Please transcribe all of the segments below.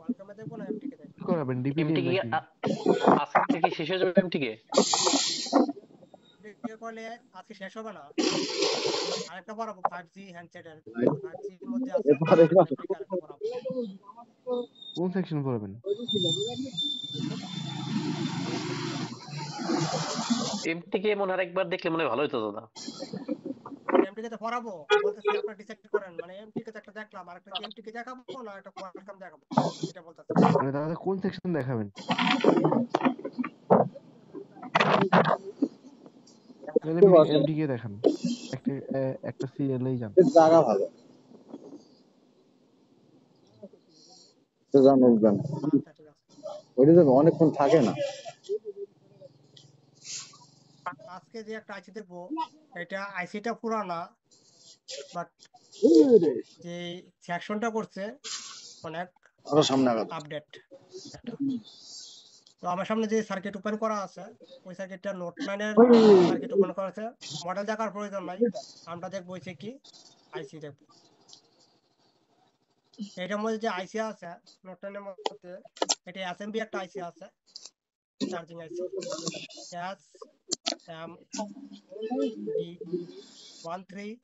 ওয়ালকামে দেখবো না এমটিকে দেখবো? কি করাবেন ডিপিডিএম এমটিকে নাকি? আজকে কি শেষ হয়ে যাবে এমটিকে? এমটিকে করলে আজকে শেষ হবে না, আরেকটা পড়াবো 5G হ্যান্ডসেটের, 5G এর মধ্যে আছে এমটিকে আরেকটা পড়াবো। কোন সেকশন পড়াবেন? এমটিকে মনে হয় একবার দেখলে মনে হয় ভালো হতো দাদা। এমটিকে তো পড়াবো বলতেছি, আপনারা ডিসাইড করেন, মানে এমটিকে তো একটা দেখলাম, আরেকটা কি এমটিকে দেখাবো না একটা ওয়ালকাম দেখাবো, এটা বলতেছি। মানে তাহলে কোন সেকশন দেখাবেন? তাহলে এমডিকে দেখান, একটা একটা সিরিয়ালেই যান। জায়গা ভালো তো জানো জানো, আচ্ছা ঠিক আছে। ওইটা তো অনেকক্ষণ থাকে না। আজকে যে একটা আইসি দেখবো, এটা আইসিটা পুরানা, বাট যে সেকশনটা করছে অনেক আরো সামনে আগাতে আপডেট একটা। তো আমার সামনে যে সার্কিট ওপেন করা আছে, ওই সার্কিটটা নোট 9 এর সার্কিট ওপেন করা আছে। মডেল দেখার প্রয়োজন নাই, আমরা দেখবো হচ্ছে কি আইসি দেখবো। এটার মধ্যে যে আইসি আছে নোট 9 এর মধ্যে, এটা এসএমবি একটা আইসি আছে, charging IC S M D 135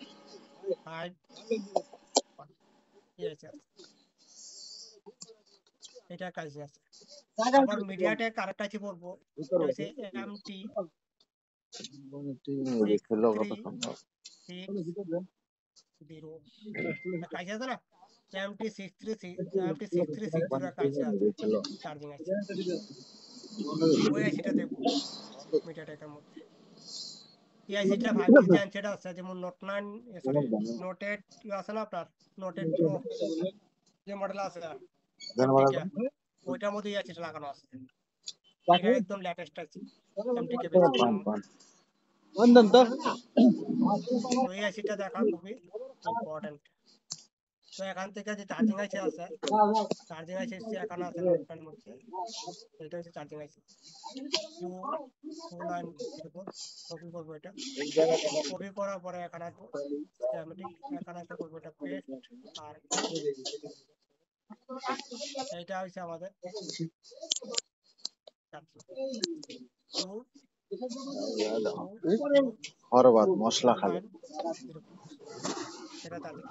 এটা একটা আইসি আছে। আবার মিডিয়াটেক আরেকটা আইসি বলবো, এটা হচ্ছে এমটি 636 একটা আইসি আছে না, MT636 একটা আইসি আছে, চার্জিং আইসি। ওই আইসিটা দেখবো মিডিয়াটেকের মধ্যে। এই আইসিটা 5G যে আইসিটা আছে, যেমন নোট 9 সরি নোট 8 আছে না আপনার, নোট 8 প্রো যে মডেল আছে এমটিকে, ওইটার মধ্যে এই আইসিটা লাগানো আছে। এটা একদম লেটেস্ট আইসি এমটিকে বেসড। তো এই আইসিটা দেখা খুবই ইম্পর্টেন্ট। তো এখান থেকে যে চার্জিং আইসি আছে, চার্জিং আইসি এখানে আছে নোটটার মধ্যে, এটা হচ্ছে চার্জিং আইসি U2904। কপি করবো এটা, কপি করার পরে এখানে আসবো স্কিমেটিক, এখানে আসলে করবো এটা পেস্ট। আর এইটা হচ্ছে আমাদের হরবাদ মশলা খাবে। এটা চার্জিং।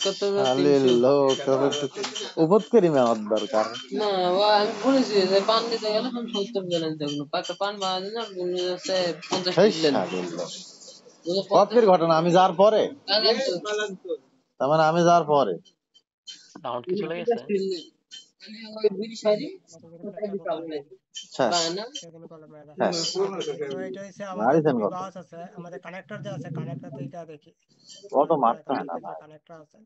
কত খালি লোক উপর করি মেওয়ার দরকার না, আমি বলেছি যে পান দিতে গেলে তুমি 70 ব্যালেন্স দেখুন, পাঁচটা পান বাজে না গুনে যাচ্ছে 50 কপের ঘটনা আমি যাওয়ার পরে, তার মানে আমি যাওয়ার পরে সাউন্ড কি চলে গেছে? আমাদের কানেক্টর যে আছে, কানেক্টর থেকে দেখি অত মারতে হয় না কানেক্টর আছে,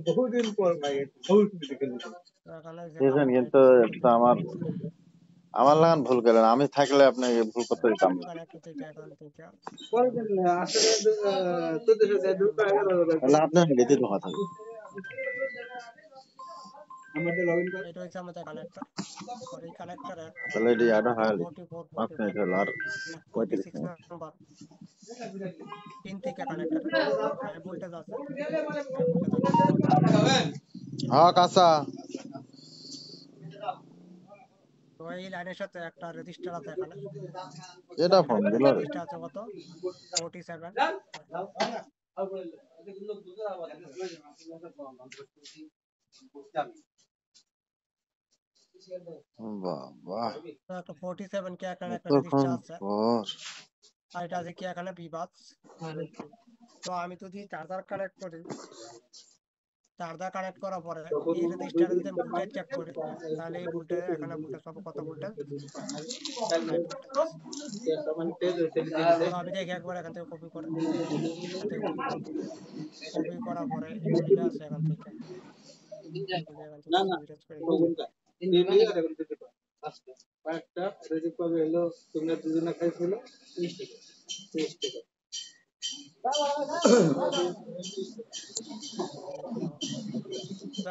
বহুদিন পর ভাই কিন্তু আমার আমার লাগান ভুল করেন, আমি থাকলে আপনাকে ভুল করতে দিতাম না। আপনার গেতে ধোয়া থাকবে। এটা হচ্ছে আমাদের কানেক্টর। আর এই কানেক্টরে তাহলে এটি আটা হয় 5 মিনিট হলো আর 35 46 মিনিট। নাম্বার পিন থেকে কানেক্টর হাই ভোল্টেজ আছে, হাই ভোল্টেজ আছে। হ্যাঁ কাঁচা তো এই লাইনের সাথে একটা রেজিস্টার আছে এখানে, এটা ফোন দিল রেজিস্টার আছে কত 47। বাবা একটা 47 কে এখানে একটা রেজিস্টার আছে, আর এটা আছে কি এখানে বিবাস। তো আমি যদি চার্জার কানেক্ট করি, চার্জার কানেক্ট করার পরে এই রেজিস্টারে যদি আমি ভোল্টেজ চেক করি, তাহলে এই ভোল্টেজ এখানে ভোল্টেজ পাবো কত ভোল্টেজ, হাই ভোল্টেজ। তো আমি দেখি একবার এখান থেকে কপি করে, এখান থেকে কপি করবো, কপি করার পরে এটা লিখে আছে এখান থেকে, এখান থেকে তো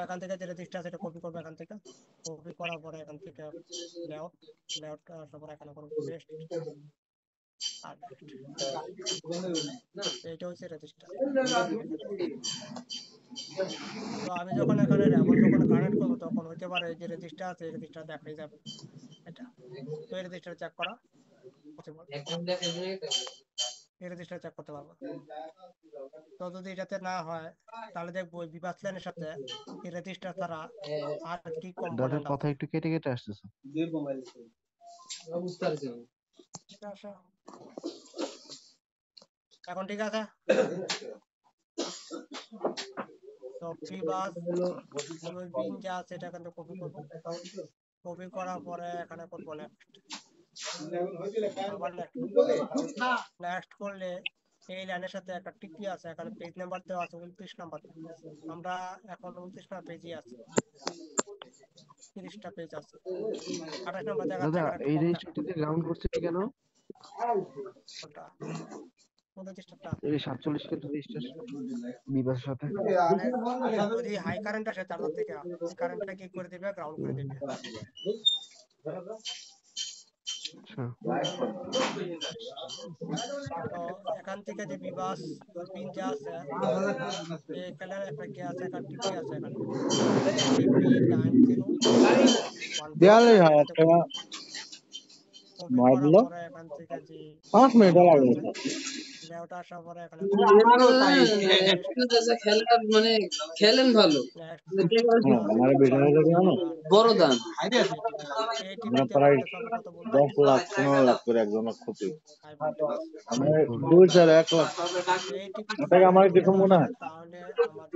এখান থেকে যে রেজিস্টার সেটা কপি করবো, এখান থেকে কপি করার পরে এখান থেকে লেআউট লেআউট আসার পরে এখানে করবো পেস্ট আর next। এইটা হচ্ছে রেজিস্টার। তো আমি যখন এখানে র্যাবল যখন কানেক্ট করবো তখন হতে পারে এই যে রেজিস্টার আছে এই রেজিস্টার দেখাই যাবে এটা। তো এই রেজিস্টার চেক করা পসিবল, এখন দেখেন এই রেজিস্টার চেক করতে পারবো। তো যদি এটাতে না হয় তাহলে দেখবো ওই বিবাস লাইনের সাথে এই রেজিস্টার ছাড়া আর কি দাদার কম্পোনেন্ট কথা আছে। একটু কেটে কেটে আসতেছে। বুঝতে পারছি এটা আসা এখন ঠিক আছে। তো বিবাস বিন যা আছে এটা এখান থেকে কপি করবো, কপি করার পরে এখানে করবো নেক্সট, আবার নেক্সট করলে এই লাইনের সাথে একটা টিপি আছে, এখানে পেজ নাম্বার দেওয়া আছে 29 নাম্বার। আমরা এখন 29 নাম্বার পেজই আছে, 30টা পেজ আছে, 28 নাম্বার জায়গা দাদা থেকে একটা এই কম দেখা রেজিস্ট্রিতে গ্রাউন্ড করছে কেন? কোনটা 29টা। এই 47 কে রেজিস্টার বিবাসের সাথে। মানে যদি হাই কারেন্ট আসে চার্জার থেকে এই কারেন্টটা কি করে দিবে, গ্রাউন্ড করে দিবে। আচ্ছা তো এখান থেকে যে বিবাস পিন যা আছে এখানে একটা কি আছে, একটা টিপি আছে এখানে টিপি 9014 42,000 টাকা কপি মার করার দিল। পরে এখান থেকে যে 5 মিনিট লেআউট লাগবে। আছে লেআউট আসার পরে এখানে খেলা মানে খেলেন ভালো হ্যাঁ, আমার বেটা হলো জানো বড় দান এই আমরা টিভিতে প্রায় ভোল্টেজ হবে কত বলতো, 10 লাখ 15 লাখ করে একজনের ক্ষতি। High voltage. আমার 2-4 1 লাখ এই টিভিতে টাকা আমার কিছু ভোল্টেজ মনে আসে হয় তাহলে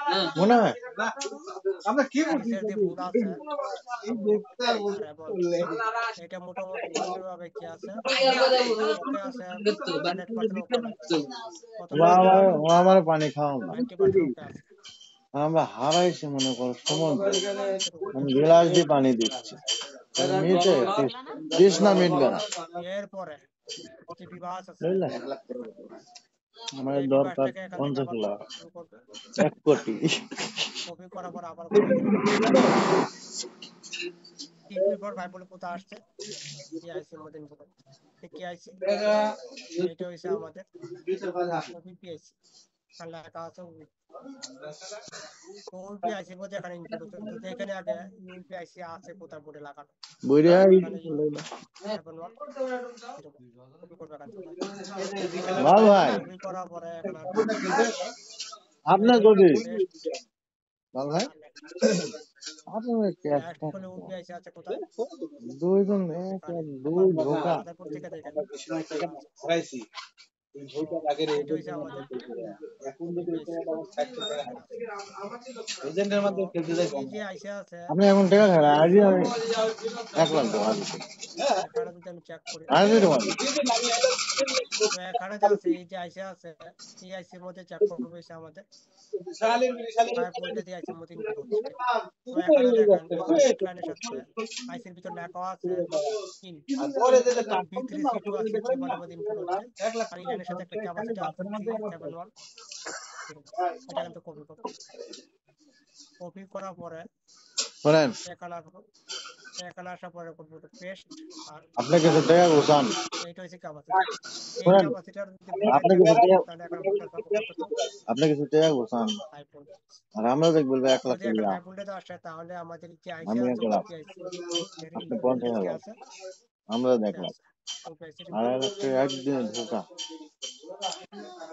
আমাদের মনে হয় নিচের যে বোর্ড আছে আর এবং এটা মোটামুটি ভাবে কি আছে ওকে আছে, 100% ওকে নাই, কত ও আমার ও আমার পানি খাওয়াও না 90% ওকে আছে। আমরা হারাইছি মনে করো সময় আমি গ্লাস দিয়ে পানি দিচ্ছি মিটে তৃষ্ণা মিটবে না এরপরে যে বিভাস আছে বুঝলে আমার এই দরকার বিভাসটাকে এখান থেকে 50 আবার লাখ শুরু করবে, 1 কোটি কপি করার পর আবার কপি করবে। টিপির পর ভাই বলে কোথা আসছে কি আইসি মধ্যে ইনপুট কি আইসি এটা হইছে আমাদের কপি পিআইসি আর লেখা আছে ইউপিআইসি মধ্যে এখানে ইনপুট হচ্ছে। তো এখানে আগে ইউপিআইসি আছে কোথায় বোর্ডে লাগানো, বইরে এখানে এখন কপি করবে এখান থেকে লাল ভাই কপি করার পরে এখানে আপনার কবি পেস্ট লাল ভাই আর নেক্সট আপনার ক্যাশ নেক্সট করলে ইউপিআইসি আছে কোথায় দুইজন এক এখানে এক দুই ঢোকা মাদারপুর থেকে দেখেন এটা হইছে আমাদের এই যে আইসি আছে আপনি এখন টাকা খান আজই আমি 1 লাখ টাকা দিচ্ছি এখানে যদি আমি চেক করি আজই তোমার তো এখানে যে আছে এই যে আইসি আছে এই আইসির মধ্যে চেক করবো হইছে আমাদের 5 ভোল্টে দিয়ে আইসির মধ্যে ইনপুট হচ্ছে। তো এখানে দেখেন ইনপুট লাইনের সাথে আইসির ভিতর লেখা আছে ইন B3C2 আছে কেবলের মধ্যে ইনপুট হচ্ছে আর এই লাইনের সাথে একটা ক্যাপাসিটর আছে 371 এটা কিন্তু কপি করব, কপি করার পরে শুনেন এখানে আসার পরে করবো পেস্ট আর আপনি কিছু টাকা গোছান এইটা হচ্ছে ক্যাপাসিটর। এই শুনেন ক্যাপাসিটর যদি আপনি কিছু টাকা তাহলে এখানে ভোল্টেজ পাবো কত, আপনি কিছু টাকা গোছান 5 ভোল্ট। আর আমরা দেখ বলবো 1 লাখ যদি একটা টাকা 5 ভোল্টেজ আসে তাহলে আমাদের যে আইসি আমি আছে 1 লাখ ইউপিআইসি আপনি 50,000 আছে আমরা কি দেখলাম আছে ইউপিআইসি 2.5 লাখ টাকা একদিনে ঢোকা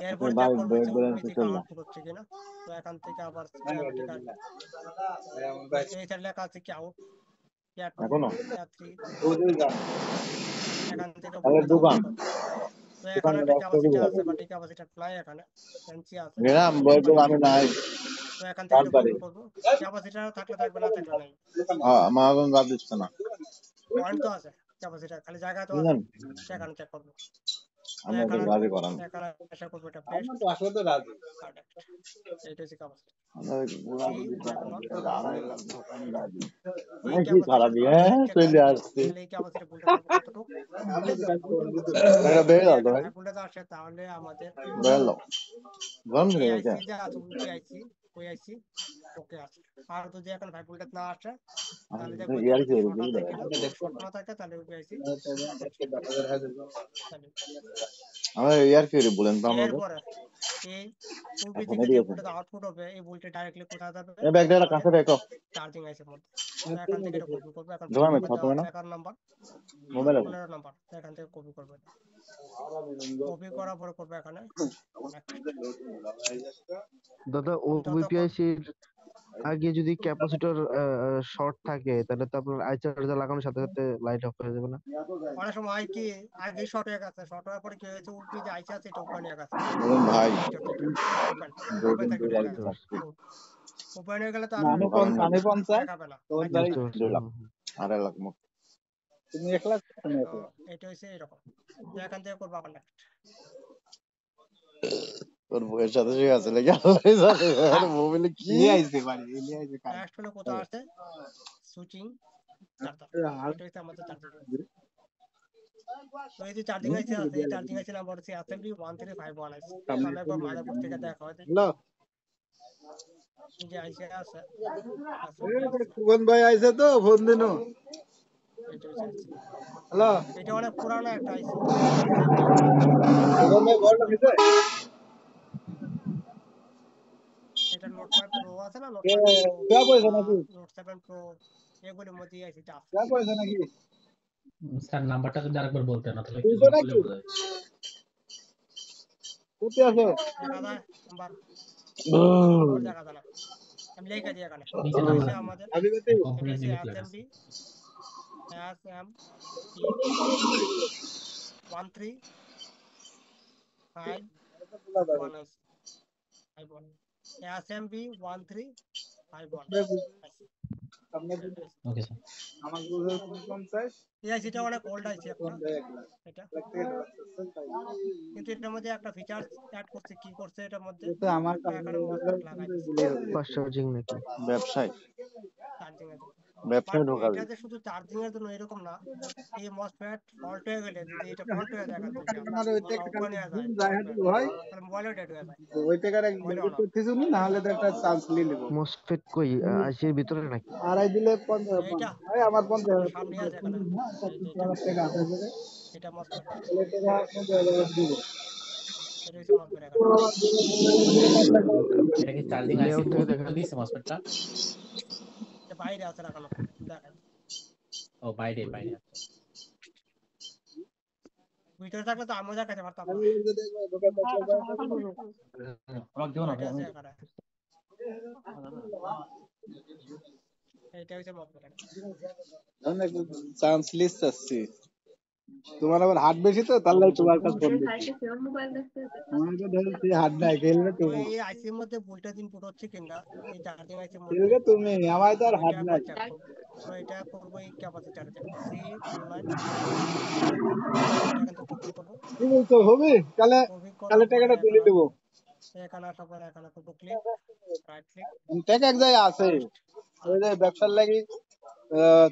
এরপর আপনি চেক ভাই করবো ব্যাগ যে ব্যালেন্স ওপিসি চললাম আউটপুট হচ্ছে কিনা। তো এখান থেকে আবার ঠিক আছে এই সাইড লেখা আছে কি আউট কেয়ার 2 এখনো কেয়ার 3 এখান থেকে তাহলে ভোল্টেজ দোকান আউটপুট হবে। তো এখানে একটা ক্যাপাসিটর আছে বা ক্যাপাসিটর প্লাই এখানে এনসি আছে গ্রাম বইগুলো আমি নাই তো এখান থেকে কপি করবো, ক্যাপাসিটর থাকলে থাকবে না থাকলে নাই, আমার এখন রাত দিচ্ছে না পয়েন্ট তো আছে ক্যাপাসিটর খালি জায়গা তো আছে বুঝলেন সেখানে চেক করবো। আমি ওদের এখানে রাজি আসবো, করান এখানে আশা করবো এটা পেস্ট আমরা তো আসলে তো রাজি কানেক্ট, এইটা হচ্ছে ক্যাপাসিটি আমরা গুড়া সি গুড়ি করা লেভেল 1 দিয়ে আড়াই লাখ টাকা আমি রাজি এই নাকি ক্যাপাসিটি খারাপ যদি দিয়ে ভোল্টেজ চেক চলে দেয় আসছে তাহলে এই ক্যাপাসিটি ভোল্টেজ পাবো কতটুকু এটা বেড়ে যদি দাও তো এখানে ভাই হাই ভোল্টেজ আসে তাহলে আমাদের বেড়ে দাও গরম এই দিলে এটা আইসি যে আছে উল্টি আইসি ওই আইসি ওকে আছে। আর যদি এখন হাই ভোল্টেজ না আসে তাহলে দেখবো যে ইয়ার কি যদি হলো শর্ট বুঝি আছে দেয় কিনা, যদি শর্ট না থাকে তাহলে ওই আইসি তাহলে আমার ইয়ার কি হলো বলেন তো আমাদের এরপরে এই পূর্বী এখন থেকে যে দিয়েছে ভোল্টেজ আউটপুট হবে এই ভোল্টেজ ডাইরেক্টলি কোথায় যাবে এই ব্যাগটা আমাদের কাছে দেখো চার্জিং আইসির মধ্যে। তো এখান থেকে এটা কপি করবে, এখন দোকান পিন में নাম্বার छत দেওয়া में আছে ना 11 নাম্বার मोबाइल है 15 নাম্বার, তো এখান থেকে কপি করবে, কপি করার পরে করবে এখানে connect। দাদা যতক্ষণ ওবিপিআইসির আগে যদি ক্যাপাসিটর শর্ট থাকে তাহলে তো আপনার আই চার্জার লাগানোর সাথে সাথে লাইট অফ হয়ে যাবে না? অনেক সময় কি আগে শর্ট হয়ে গেছে, শর্ট হওয়ার পরে কি হয়েছে উপরে যে আইসি আছে এটা ওপেন হয়ে গেছে, भाई ভিতর থেকে ওপেন दो ওপেন दिन থেকে दो ঢুকে गाड़ी গেছে, चार्ज की ওপেন হয়ে গেলে তো আর আমি পঞ্চাশ দেখাবে না, তোর লাইট ভাই জ্বলবে না। 2 লাখ আড়াই লাখ মত তুমি 1 লাখ তুমি তো এটা হচ্ছে এরকম, তো এখান থেকে করবো কন্ট্যাক্ট। তোর বউয়ের সাথে শুয়ে আছে নাকি আল্লাহই জানে আর মোবাইলে কি নিয়ে আইছে বাড়ি নিয়ে আইছে কাজ নেক্সট হলো কোথাও আসছে সুইচিং চার্জার, এটা হচ্ছে আমাদের চার্জিং। তো এই যে চার্জিং আইসি আছে এই চার্জিং আইসি নাম্বার হচ্ছে অ্যাসেম্বলি 1351 আইসি। তো আমি একবার মাদারবোর্ড থেকে দেখা হয় হ্যালো এই যে আইসি আছে অ্যাসেম্বলি আইসি, সুগন ভাই আইছে তো ফোন দিনো এটা হচ্ছে আইসি, হ্যালো এটা অনেক পুরানো একটা আইসি অ্যাসেম্বলি 1351। সুগন ভাই বলটা নিছে এটা নোট 5 প্রো আছে না, নোট কে 5 প্রো কে কইছে বা নাকি নোট 7 প্রো এগুলোর মধ্যে এই আইসিটা আছে। কে কইছে নাকি স্যার নাম্বারটা যদি আরেকবার বলতেন অথবা একটু কইছে জোরে নাকি বললে বোঝা যায়। কোথায় আছো দেখা যায় নাম্বার ওর দেখা যায় না, আমি লিখে দিই এখানে। নিচে এটা নাম্বার হচ্ছে আমাদের, আমি কইতে এটা কম্পোনেন্ট হচ্ছে লিমিট লেখা আছে। অ্যাসেম্বলি এসএমপি 1351 আইসি 51 এসএমবি 1351 ওকে স্যার। আমার বুঝে 50 এই আইসিটা অনেক ওল্ড আইসি একটা এটা, কিন্তু এটার মধ্যে একটা ফিচার অ্যাড করছে, কি করছে এটার মধ্যে তো আমার একটা এখানে মসফেট লাগাই দিছে ফাস্ট চার্জিং নাকি? ব্যবসায় চার্জিং এর জন্য। বাট ব্যবসায় ঢোকাবে এটা যে শুধু চার্জিং এর জন্য এরকম না, এই মসফেট ফল্ট হয়ে গেলে যদি এটা ফল্ট হয়ে যায় এখান থেকে আমার ওই বা টেক ওপেন হয়ে যায় যায় হাতে মসফেট, ভাই তাহলে মোবাইলও ডেড হয়ে যায়, ওই টাকার এক মোবাইলও বের অন। করতেছ না হলে তো একটা চান্স নিয়ে নেব মসফেট কই আইসির ভিতরে নাকি? আড়াই দিলে 50 এইটা ভাই আমার 50 আমার সামনে আছে এখানে, এই যে এটা টাকা আছে এটা মসফেট, তাহলে টাকা 50 দিব এটা হচ্ছে মসফেট এখানে। এটা কি চার্জিং লেআউট আইসির থেকে মধ্যে দেখেন। দিয়েছে মসফেটটা? এটা বাইরে আছে লাগানো, দেখাই ও বাইরে বাইরে আছে। ভিতরে থাকলে তো আমিও দেখাতে পারতাম না। এটা আছে এখানে, এটা হচ্ছে মসফেট এখানে। আমি একটু চান্স লিস্ট আসছি তোমার আবার হাত বেশি তো তাহলে তোমার কাছে ফোন দিচ্ছি আমার তো ধরো তুই হাত নাই খেলবে তো তুমি এই আইসির মধ্যে ভোল্টেজ ইনপুট হচ্ছে কিনা এই চার্জিং আইসির মধ্যে খেলবে তুমি আমার তো আর হাত ওইটা নাই একবার চেক করবো। তো এটা করবো এই ক্যাপাসিটার থেকে C29, এটা কিন্তু কপি করবো, কি বলছো হবে তাহলে কপি তাহলে করার পরে টাকাটা তুলে এখানে দেবো এখানে আসার পরে এখানে করবো ক্লিক, রাইট ক্লিক, টাকা এক জায়গায় আছে পেস্ট। ওই যে ব্যবসার লাগি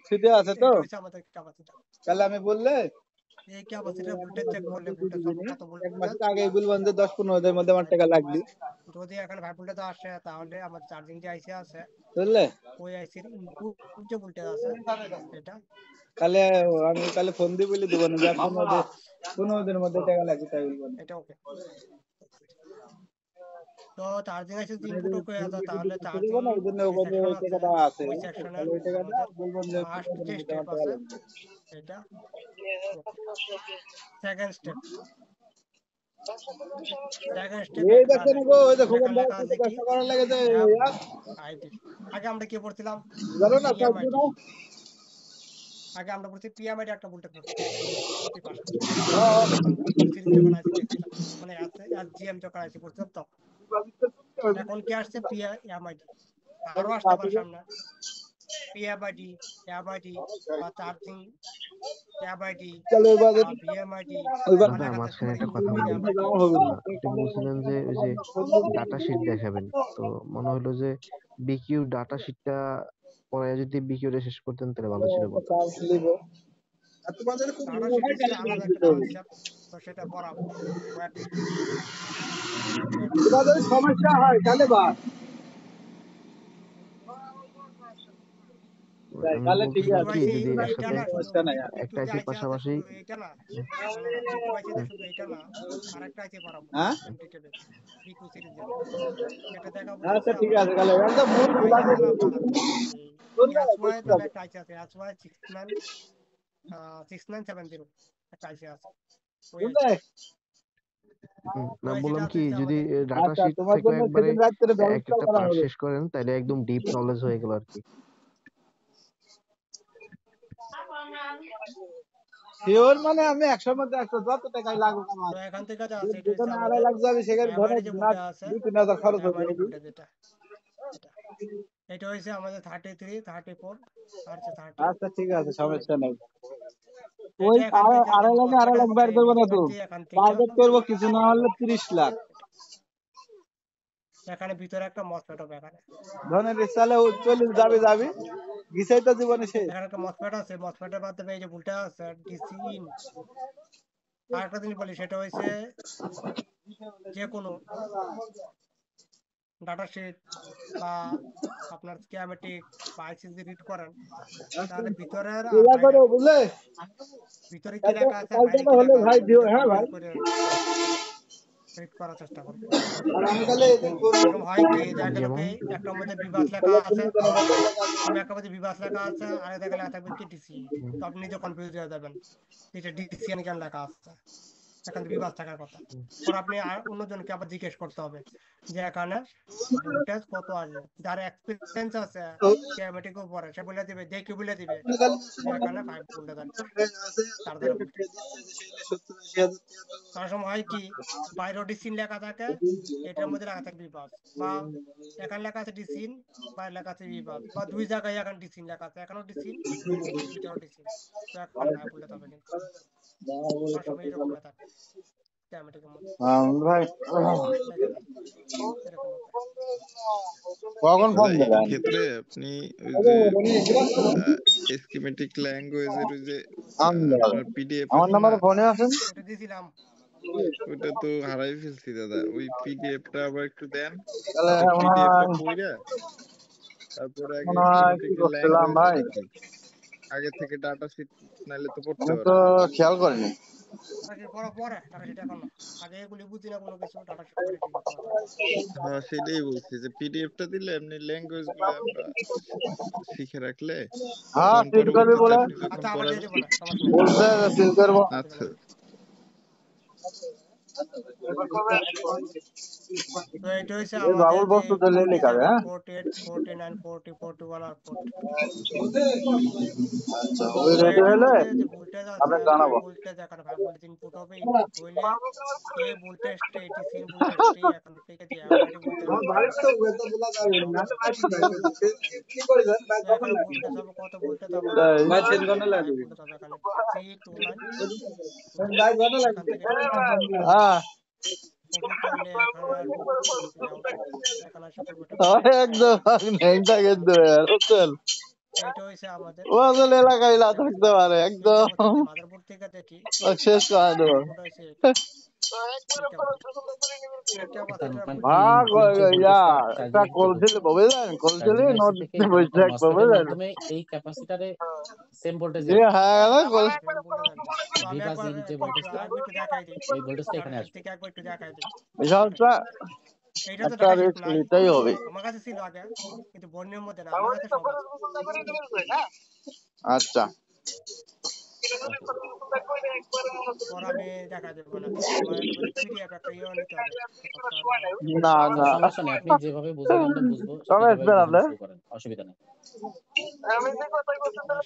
থ্রিতে আছে তো এটা হচ্ছে আমাদের ক্যাপাসিটার। তাহলে আমি বললে এই ক্যাপাসিটার ভোল্টেজ চেক করলে ভোল্টেজ পাবো কত এক ভোল্টেজ। মাসের আগে বলবেন যে 10-15 হাজার মধ্যে আমার টাকা লাগবে যদি এখানে ভাই ভোল্টেজ আসে তাহলে আমার চার্জিং যে আইসি আছে বুঝলে ওই আইসির ইনপুট যে ভোল্টেজ আছে এটা তাহলে আমি তাহলে ফোন দিয়ে বলে দেবো না যে 15 দিনের মধ্যে টাকা লাগবে তাই বলবো না এটা ওকে। তো চার্জিং আইসি যদি ইনপুট ওকে হয়ে যায় তাহলে চার্জিং এই জন্য যে ওখানে সেকশন ওই আছে টাকাটা আছে ওই সেকশনের তাহলে ওই টাকাটা আমাদের বলবেন যে ফার্স্ট 15 যে দিনের স্টেপ টাকা আছে লাগবে এটা সেকেন্ড স্টেপ, সেকেন্ড স্টেপে এই একটা দেখেন গো ওই দেখো এখানে ভাই লেখা আছে কি ব্যবসা করার লাগে যে অ্যাপ আইডি। আগে আমরা কি পড়ছিলাম জানো না পিএম আইডি, না আগে আমরা পড়ছি পিএম আইডি একটা ভোল্টেজ পড়ছি প্রতি পাশে, যখন বিদ্যুৎ সিরিজ যখন আইসি দেখছিলাম মানে এসজিএম যখন আইসি পড়ছিলাম তখন। এখন কি আসছে পিএম আইডি, আরো আসতে পারে সামনে পিএম আইডি, এম আইডি বা চার্জিং ক্যাব আইডি তাহলে ওই বাজেট বা ভিএম আইডি ওই বা দাদা লেখা থাকতে মাঝখানে পারে একটা কথা বলি। VM ID. জমা হবে না আপনি বলছিলেন যে ওই যে ডাটা শিট দেখাবেন, তো মনে হলো যে বিকিউ ডাটা শিটটা পরে যদি বিকিউ রে শেষ করতেন তাহলে ভালো ছিল বলতে। চান্স নিব আর তোমাদের খুব ডাটা শিট মনে হচ্ছে আলাদা একটা কনসেপ্ট, তো সেটা পড়াবো। ওয়েট ওয়েট ওয়েট তোমাদের সমস্যা হয় তাহলে বা আমি তাহলে ঠিক বলতেছিলাম বিটু আছে কি আইসি যদি এইটা একসাথে না, শুধু সমস্যা নাই আর। বিটু একটা যে আইসির আইসি আছে পাশাপাশি শুধু এইটা না, না না বিটু আইসিতে শুধু এইটা না, আরেকটা আইসি পড়াবো হ্যাঁ ডিটেলে বিটু সিরিজের। সেটা দেখাবো হচ্ছে আচ্ছা ঠিক আমাদের আছে তাহলে একদম মন একটা খোলা আইসি আছে না আপনার এস ওয়াই নামে একটা আইসি আছে, এস ওয়াই 6970 একটা আইসি আছে। ওই বুঝলে আইসিটা না ওই আইসিটা বললাম আছে কি হচ্ছে যদি আমাদের। ডাটা আচ্ছা শিট তোমার থেকে জন্য একবারে সেদিন রাত্রে এক ব্যবস্থা একটা করা পার্ট হবে শেষ করেন তাহলে একদম ডিপ নলেজ হয়ে গেল আর কি। শিওর মানে আমি 100 মধ্যে 100 যত টাকাই লাগুক আমার তো এখান থেকে যা আছে এটা হচ্ছে যেখানে আড়াই আমাদের লাখ যাবে সেখানে ধরো এমআইডি যে না ভুলটা আছে, 2-3 হাজার খরচ হবে এমআইডি ভুলটা যেটা এটা এটা হচ্ছে আমাদের 33 34 আর হচ্ছে 30। আচ্ছা ঠিক আছে সমস্যা নাই ওই এটা এখান থেকে যে আড়াই মসফেট লাখ আছে বের এই করবো না তো মসফেট দিয়ে এখান থেকে টার্গেট করবো কিছু না হলে 30 লাখ এখানে ভিতরে একটা মসফেট হবে, এখানে ধনের সালে 40 যাবে গিসাই তো জীবনে শেষ এখানে একটা মসফেট আছে, মসফেটের মাধ্যমে এই যে ভুলটা আছে ডিসি ইন। আর একটা জিনিস বলি, সেটা হচ্ছে যে কোনো ডাটা শিট বা আপনার স্কিমেটিক বা আইসিসি রিড করেন, তাহলে ভিতরের আর এলা করে বাইরের, বুঝলে ভিতরে কি লেখা আছে আর বাইরে কালকে কি হলে লেখা ভাই আছে দিও দুইটা হ্যাঁ ভাই কম্পেয়ার করে রিড করার চেষ্টা করবেন। আর আমি তাহলে এরকম হয় কি দেখা গেল যেমন কি একটা মধ্যে বিভাগ লেখা আছে, কোনো একটা মধ্যে বিভাগ লেখা আছে আর দেখা লেখা থাকবে কি ডিসি, তো আপনি নিজে কনফিউজ হয়ে যাবেন এটা ডিসি কেন লেখা আছে, এখানে বিভাগ থাকার কথা। পর আপনি আর অন্যজনকে আবার জিজ্ঞেস করতে হবে যে এখানে ভোল্টেজ কত আসবে, যার এক্সপিরিয়েন্স আছে স্কিমেটিক উপরে সে বলে দিবে, দেখে বলে দিবে যে এখানে 5 ভোল্টেজ আসবে চার্জারের ভোল্টেজ। তার সময় হয় কি বাইরে ডিসিন লেখা থাকে, এটার মধ্যে লেখা থাকে বিভাগ, বা এখানে লেখা আছে ডিসিন বাইরে লেখা আছে বিভাগ, বা দুই জায়গায় এখানে ডিসিন লেখা আছে, এখানেও ডিসিন ভিতরেও ডিসিন, তো এখানে 5 ভোল্টেজ হবে কিন্তু তার সময় এরকম হয়ে থাকে স্কিমেটিকের মধ্যে ভাই দেখা যায় এরকম হবে। কখন ফোন দাদা দিলেন এক্ষেত্রে আপনি ওই যে স্কিমেটিক ল্যাঙ্গুয়েজের ওই যে আপনার পিডিএফ আমার আছে না, নাম্বারে ফোনে আছেন ওটা দিয়েছিলাম। ওইটা তো হারাই ফেলছি দাদা। ওই পিডিএফটা আবার একটু দেন, তাহলে ওই মনে পিডিএফটা হয় পড়া তারপরে আগে মনে হয় কি স্কিমেটিক করছিলাম ল্যাঙ্গুয়েজটা ভাই দেখি, আগে থেকে ডাটা শিট নাইলে তো পড়তে আমি তো পারবেন না। খেয়াল করিনি ডাটা শিট পড়া পরে, ডাটা শিট এখন না, আগে এগুলি বুঝি না কোনো কিছু, ডাটা শিট পরে ঠিক মতো হবে। হ্যাঁ সেটাই বলছি যে পিডিএফটা দিলে এমনি ল্যাঙ্গুয়েজ গুলো আমরা শিখে রাখলে হ্যাঁ তখন সিল করবি পরবর্তীতে বলে আপনি যখন আচ্ছা আবার দিয়ে পড়াবেন। দেবো না, সমস্যা নেই, বলছে সিল করবো দিয়ে দেবো আচ্ছা না। তো এটা হচ্ছে এই আমাদের বাবুল যে বস্তু তো লেলি কাবে 47 হ্যাঁ 48 49 40 41 আর 40। আচ্ছা তো ওই রেডি এটার হলে মধ্যে যে ভোল্টেজ আছে আপনাকে 5 জানাবো ভোল্টেজ, এখানে 5 ভোল্টেজ ইনপুট হবে, ইনপুট হইলে এই ভোল্টেজটা এটিসি ভোল্টেজটি এখান থেকে যে এমআইডি ভোল্টেজ আমার আছে বাড়ির তো ওটা বলা যাবে এটা না হবে। কি করেছেন ভাই তো কত এখানে লাগবে ভোল্টেজ হবে, কত ভোল্টেজ আমাদের ভাই চেঞ্জ করতে 5 লাগবে ভোল্টেজ হবে এখানে 329 ভাই কত এখান লাগবে থেকে এটা কপি করবে, হ্যাঁ কপি করলে এখানে আসবে লেআউটে, এখানে এসে করবে এটা পেস্ট, একদম নেইটা কিন্তু বুঝছেন এইটা হচ্ছে আমাদের ও আসলে এলাকায় না স্কিমেটিক। থাকতে পারে এইটা একদম আমরা যদি মাদারবোর্ড থেকে দেখি, শেষ করে দেবো মাদারবোর্ড হচ্ছে এটা, এইটা বলি এটা আবার তার এটা মানে ফুল ভাগ ইনপুট যে ইয়া ভোল্টেজটা একটা চার্জিং যে কলছিল বুঝলেন কলছিল চার্জিং আইসি নদীতে থেকে এখানে বসে একটা থাকবো মসফেটের বুঝলেন মাধ্যমে এই ক্যাপাসিটরে সেম ভোল্টেজে দিয়ে হ্যাঁ গেল সেম ভোল্টেজ আসবে। তো আমি বিভাজ একবার ইন যে একটু ভোল্টেজটা আরেকবার একটু দেখাই দিই, ওই ভোল্টেজটা ডাটা এখানে শিট আসবে। থেকে একবার একটু দেখাই দিই ডাটা বিশালটা শিট। এইটা তো একটা ডাটা শিট রিস্ক নাই, নিতেই হবে আমার কাছে ছিল আগে কিন্তু বর্ণের মধ্যে না, আমার কাছে সব আছে। আচ্ছা ওকে, পর আমি দেখা দেবো না, আমার এটা বলে পিডিএফ একটা ইয়ে নিতে হবে, সফটওয়্যার বা না আচ্ছা না সমস্যা নেই, আপনি যেভাবে বুঝালে আমরা বুঝবো কবে এইভাবে আসবেন বুঝানো আপনি শুরু করেন, অসুবিধা নেই।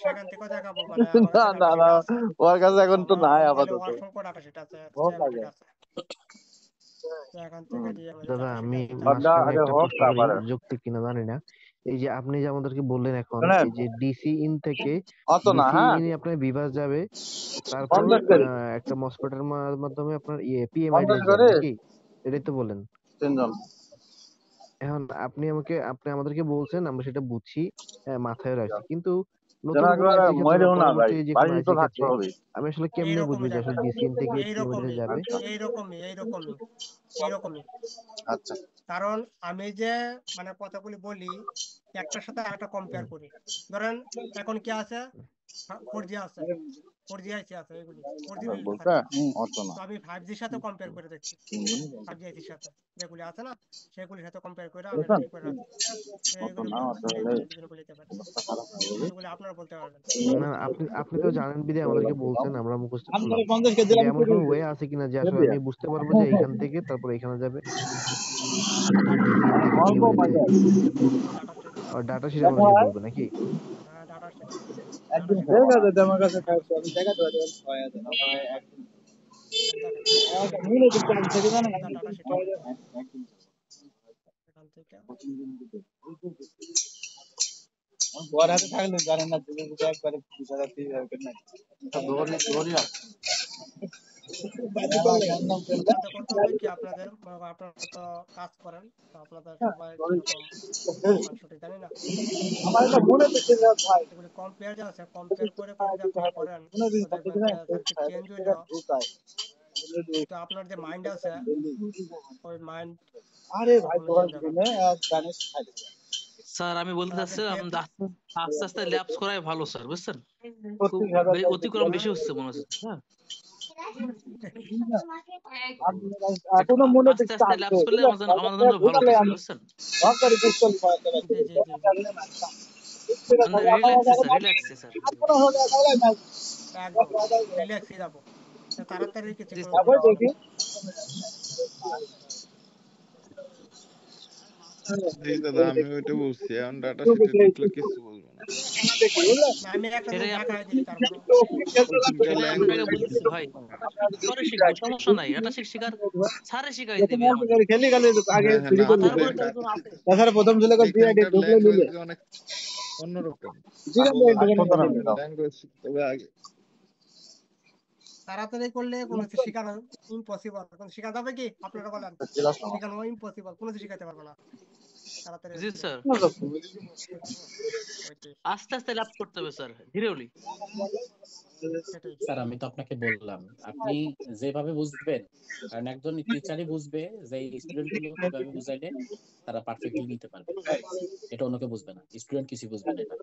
সেখান থেকেও দেখাবো, মানে আমার না কাছে না ডাটা শিট না আছে, ওর কাছে তো এখন তো আমার নাই মোবাইলে আপাতত অসংখ্য ডাটা শিট আছে, হোক স্কিমেটিক আগে আছে, তো এখান থেকে দিয়ে আমাদের দাদা ডাটা শিট আমি দেখতে হবে। আপনার মাঝখানে আগে একটা হোক প্রশ্ন করি, তারপরে যুক্তি কিনা জানি না। এই যে আপনি যে আমাদেরকে বললেন এখন শোনেন এই যে ডিসি ইন থেকে অত না, ডিসি হ্যাঁ, ইন আপনার বিভাস যাবে, তারপর 50 করে, একটা মসফেটের মাধ্যমে আপনার পিএমআইডি 50 যাবে করে নাকি? এটাই তো বলেন। 3 জন। এখন আপনি আমাদেরকে বলছেন, আমরা সেটা বুঝছি, মাথায় রাখছি, কিন্তু যেন নতুন কোনো একবারে আইসির ক্ষেত্রে বা মরেও না পরবর্তী ভাই, যে কোনো বাড়িতে তো আইসির থাকতে ক্ষেত্রে হবে। আমি আসলে কেমনে বুঝবো এইরকমই যে আসলে দেখেন, ডিসিএন থেকে পিএমআইডি এইরকমই যাবে? আচ্ছা এইরকমই এইরকমই এইরকমই আচ্ছা, কারণ আমি যে মানে কথাগুলি বলি একটার সাথে আরেকটা কম্পেয়ার করি। ধরেন এখন কি আছে, 4G আছে, 4G আইসি আছে, এগুলি 4G বলতে থাকবে। অত না। তো আমি 5Gর সাথে কম্পেয়ার করে দেখছি, 5G আইসির সাথে যেগুলি আছে না সেগুলির সাথে কম্পেয়ার করে আমি বুঝছেন? রেডি করে রাখছি। অত এইগুলি না, বলবো, অত হলে এইগুলি দুজন বলিতে পারি, অবস্থা খারাপ হয়ে যাবে। এগুলি আপনারা বলতে পারবেন। না না, আপনি তো জানেন বিধায় আমাদেরকে বলছেন, আমরা মুখস্থ করলাম। 50 কে কিন্তু দিলাম এমন কোনো ওয়ে আছে কিনা যে আসলে আমি বুঝতে পারবো যে এইখান থেকে তারপর এখানে যাবে, ডিসিএন থেকে অল্প পিএমআইডিতে? মজা। ডাটা সেট, আর ডাটা শিট আমাদেরকে বলবে নাকি? হ্যাঁ ডাটা সেট, ডাটা একদিন সেট ঠিক বলবো, আছে, আমার কাছে ডাটা সেট আমি দেখা দেবো 6000 আমার একদিন দেখেন। এটা মনে হচ্ছে চান্স থেকে জানেন এটা ডাটা সেটের মধ্যে একদিন এখান থেকে বড় হাতে থাকলে জানেন না, তুমি যদি একবারে 20,000 30,000 করে না ধরি ধরি আর আপনাদের করতে হবে কি, আপনাদের আপনারা তো কাজ করেন, তো আপনাদের সবাই কিরকম সঠিক জানি না, আমার এটা মনে হচ্ছে ভাই এগুলি কম্পেয়ার যা আছে কম্পেয়ার করে করে যদি আপনারা করেন মনে তো হচ্ছে দেখবেন যে সার্কিট চেঞ্জ হইলো, ঢুকায়। তো আপনার যে মাইন্ড আছে ওই মাইন্ড আরে ভাই কখনো তোরা চেঞ্জ হবে না। দিনে জানিস খাই স্যার আমি বলতে আমাদের চাচ্ছি টেপ, আস্তে আস্তে ল্যাপস করাই ভালো স্যার, বুঝছেন? খুব 35,000 অতিক্রম বেশি হচ্ছে মনে হচ্ছে, হ্যাঁ। একটু এখনো মনে হচ্ছে আস্তে আস্তে চান্স ল্যাপস করলে আমাদের জন্য ভালো ঢুকালে হতো স্যার, আমি বুঝছেন? সরকারি পিস্তল পাওয়া যাবে। জি জি জি জি, রিল্যাক্সে স্যার, রিল্যাক্সে স্যার। একদম রিল্যাক্সে যাবো, তো তাড়াতাড়ি কিছু জি কোনো স্যার। সমস্যা হবে না। জি দাদা, আমি ওইটা বলছি, এখন ডাটা শিটে ঢুকলে কিছু বলবো না। না, আমি একটা জিনিস সেটাই দেখাই দিই তারপর ওখানকার সেটাই আমি আপনাকে ল্যাঙ্গুয়েজ বলতেছি ভাই, পরে শিখবো, সমস্যা নাই। এটা শিখার স্যারে শিখাই দিবে আমাদের। খেলি গেলে আগে হ্যাঁ হ্যাঁ, না মাথার তবে উপরে তো একজন আছে। তাছাড়া প্রথম ছিল সিআইডি এখানকার ঢুকলে ল্যাঙ্গুয়েজ নিলে অনেক অন্যরকম। জিজ্ঞাসা ল্যাঙ্গুয়েজ শিখতে হবে আগে। তাড়াতাড়ি করলে কোনো কিছু শেখানো ইম্পসিবল, কোনো শেখা যাবে কি আপনারা বলেন, শেখানো ইম্পসিবল, কোনো কিছু শেখাতে পারবো না তাড়াতাড়ি জি হচ্ছে স্যার, ওইটাই, আস্তে আস্তে ল্যাপস করতে হবে স্যার, ধীরে হলি। সেটাই। স্যার আমি তো আপনাকে বললাম, আপনি যেভাবে বুঝবেন, কারণ একজন টিচারই বুঝবে যে স্টুডেন্ট গুলো কিভাবে বুঝাইলে তারা পারফেক্টলি নিতে পারবে, এটা অন্যকে বুঝবে না, স্টুডেন্ট কিছু বুঝবে না। এটা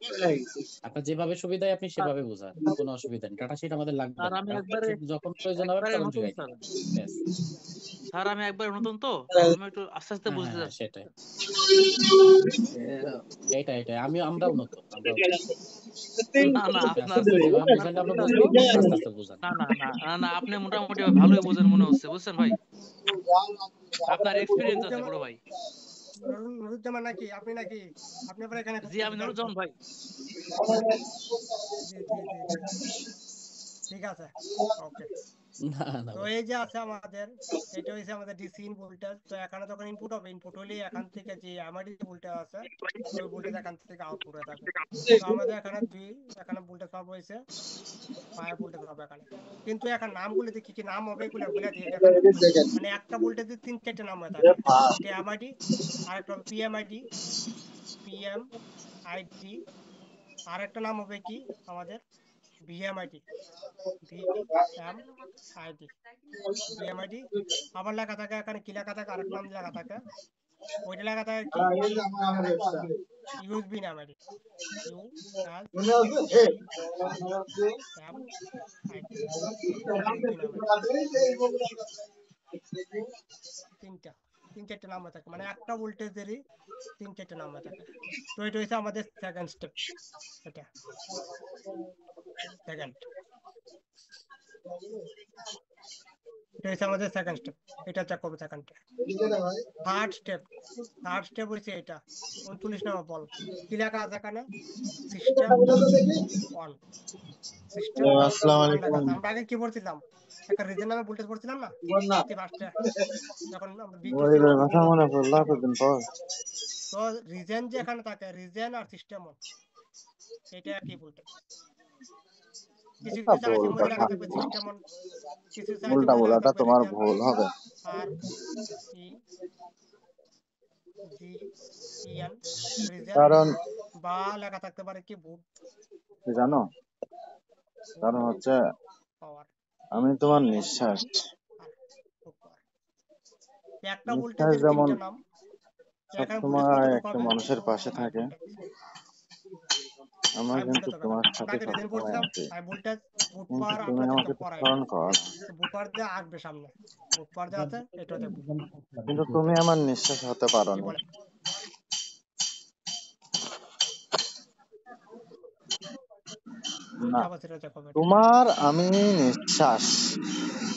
আপনার যেভাবে সুবিধা হয় আপনি সেভাবে বোঝান, কোনো অসুবিধা নেই। ডাটা শিট আমাদের লাগবে স্যার না, আমি ডাটা শিট যখন প্রয়োজন হবে একবারে তখন নতুন যোগাই স্যার। দিবেন, ব্যাস। স্যার আমি একবারে নতুন, তো আমি একটু আস্তে আস্তে হ্যাঁ হ্যাঁ বুঝতে হ্যাঁ, যাচ্ছি। সেটাই। এটাই আমরাও নতুন, আমরাও নতুন। না না আপনি আস্তে আপনার, আস্তে যেভাবে বুঝাইলে আমরা বুঝবো, আস্তে আস্তে বুঝান। না না না না না, আপনি মোটামুটি ভালোই বোঝেন মনে হচ্ছে, বুঝছেন ভাই? আপনার এক্সপিরিয়েন্স আছে নুরুজ্জামান, বড় ভাই। নুরুজ্জামান নাকি আপনি, নাকি আপনি আবার এখানে জি আমি ঢুকছেন? নুরুজ্জামান ভাই। জি জি জি জি, ঠিক আছে, ওকে। না না তো ভাই, এই যে আছে আমাদের, এটা হয়েছে আমাদের ডিসি ইন ভোল্টেজ। তো এখানে যখন ইনপুট হবে, ইনপুট হলে এখান থেকে যে এমআইডি ভোল্টেজ আছে ওই ভোল্টেজ এখান থেকে আউটপুট হয়ে থাকে। তো আমাদের এখানে এখানে ভোল্টেজ পাবো হয়েছে 5 ভোল্টেজ হবে এখানে। কিন্তু এখানে নামগুলিতে কি কি নাম হবে এগুলো বলে দিয়ে এখানে, মানে একটা ভোল্টেজে 3-4টে নাম হয়ে থাকে। একটা এমআইডি, আরেকটা হবে পিএমআইডি, পিএম আইডি, আরেকটা নাম হবে কি আমাদের ভিএমআইডি, ভিএমআইডি, ভিএমআইডি। আবার লেখা থাকে এখানে কি লেখা থাকে, আরেক নাম লেখা থাকে, ওইটা লেখা থাকে কি ইউএসবি নাম আইডি, ইউএসবিএমআইডি, ইউএসবি নাম আইডি। তিন চারটে নাম হয়ে থাকে, মানে একটা ভোল্টেজেরই 3-4টে নাম হয়ে থাকে। তো এটা হচ্ছে আমাদের সেকেন্ড স্টেপ, এটা সেকেন্ড, এটা হচ্ছে আমাদের সেকেন্ড স্টেপ, এটা চেক করবো সেকেন্ড। থার্ড স্টেপ হচ্ছে এটা 39 নম্বর বল, কি লেখা আছে এখানে, সিস্টেম অন, সিস্টেম আসসালামু অন লেখা আলাইকুম। আছে। আমরা আগে কি পড়ছিলাম, একটা রিজন নামে ভোল্টেজ পড়ছিলাম না ফার্স্টে, যখন আমরা বি কি ওই ছিল রে, কথা মনে পড়লো কতদিন পর। তো রিজন যেখানে থাকে রিজন আর সিস্টেম এটা কি ভোল্টেজ কিছু এটা কিছু ভুল আইসির মধ্যে কথা, লেখা থাকবে সিস্টেম কিছু কিছু আইসির উল্টা মধ্যে ভুল, লেখা এটা থাকবে তোমার রিজন ভুল হবে। আর ই জি ইএন রিজন কারণ বা লেখা থাকতে পারে কি ভোল্ট কি জানো, কারণ হচ্ছে পাওয়ার আমি তোমার নিঃশ্বাস, আর ভোল্ট পাওয়ার একটা নিঃশ্বাস ভোল্টেজের যেমন তিনটা নাম এখানে ভোল্টেজ সবসময় কতটুকু একটা হবে মানুষের পাশে হাই থাকে, ভোল্টেজ আমার হাই কিন্তু ভোল্টেজ হবে তোমার এখানে সাথে আপনাকে রিজন সবসময় বলছিলাম আছি, হাই ভোল্টেজ ভোল্ট কিন্তু পাওয়ার তুমি আপনাদেরকে আমাকে একটু পড়াইনি স্মরণ কর। তো ভোল্ট পাওয়ার দিয়ে আসবে সামনে ভোল্ট পাওয়ার দিয়ে আছে এটা দেখবো কিন্তু তুমি আমার নিঃশ্বাস হতে কি পারোনি। বলে ওই না, ক্যাপাসিটর চেক হবে তোমার আমি নিঃশ্বাস,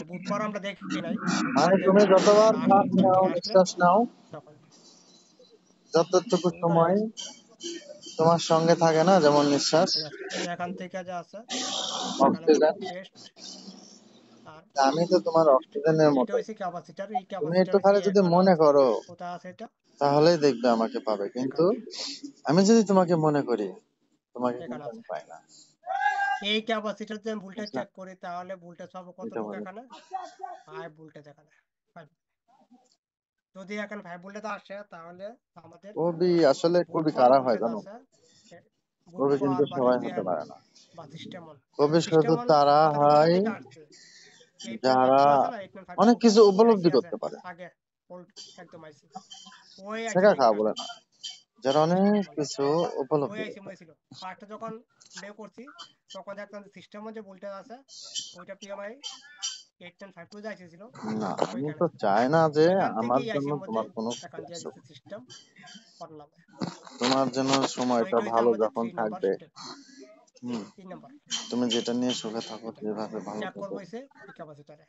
ভোল্ট পাওয়ার আমরা দেখি নাই ভোল্ট মানে পাওয়ার তুমি দেখবো যতবার লাস্ট শ্বাস রিজাল্ট নাও, থেকে আসলে নিঃশ্বাস নাও, তখন যতটুকু ওটা সময় তোমার সঙ্গে থাকে না, যেমন নিঃশ্বাস, ঠিক আছে এখান থেকে যা আছে এখানে অক্সিজেন, টেস্ট আর আমি তো তোমার টেস্ট অক্সিজেনের এটা মতো। হচ্ছে ক্যাপাসিটর এই তুমি ক্যাপাসিটর একটু হচ্ছে খালি যদি এখানে মনে আছে করো কোথায় আছে এটা তাহলেই দেখবে আমাকে পাবে, কিন্তু এখানে আমি যদি তোমাকে মনে করি তোমাকে এখানে কিন্তু আমি আছে পাই না। এই ক্যাপাসিটর যে ভোল্টেজ বুঝলা? চেক করি তাহলে ভোল্টেজ পাবো এটা কতটুকু বলো। এখানে হাই ভোল্টেজ এখানে 5 যদি এখানে 5 ভোল্টেজ আসে তাহলে আমাদের কবি আসলে ভোল্ট খুবই পাওয়ার খারাপ হয় ভোল্টেজ জানো, আছে ভোল্ট কবি কিন্তু পাওয়ার বা সবাই হতে রিজিয়ন পারে না। বা সিস্টেম কবি শুধু সিস্টেম তারা কথাটা কোথা হয় থেকে আসছে যারা 8.52 আছে না 8.52 অনেক কিছু যে আইসি উপলব্ধি আছে করতে পারে, আগে ওল্ড একদম আইসি ওই আইসি শেখা থেকে খাওয়া বলে আসছে না, যারা অনেক সিস্টেম কিছু ওই উপলব্ধি আইসি করতে মনে ছিল ফার্স্টে যখন প্লে করছি তখন দেখতাম সিস্টেমে যে ভোল্টেজ আছে ওইটা পিএমআই 8.52 আইসি ছিল পারে না। আমি ওইখানে তো ছিল চাই না যে ওইখান থেকে আমার এই জন্য আইসির মধ্যে তোমার কোনো এখান ক্ষতি দিয়ে আসুক, দিচ্ছে সিস্টেম করলাম তোমার জন্য তো সময়টা এটা হচ্ছে ভালো আমাদের যখন 3 নাম্বার থাকবে, স্টেপ 3 নাম্বার তুমি যেটা নিয়ে সুখে থাকো, যেভাবে ভালো চেক থাকো, করবো এসে এই ক্যাপাসিটারে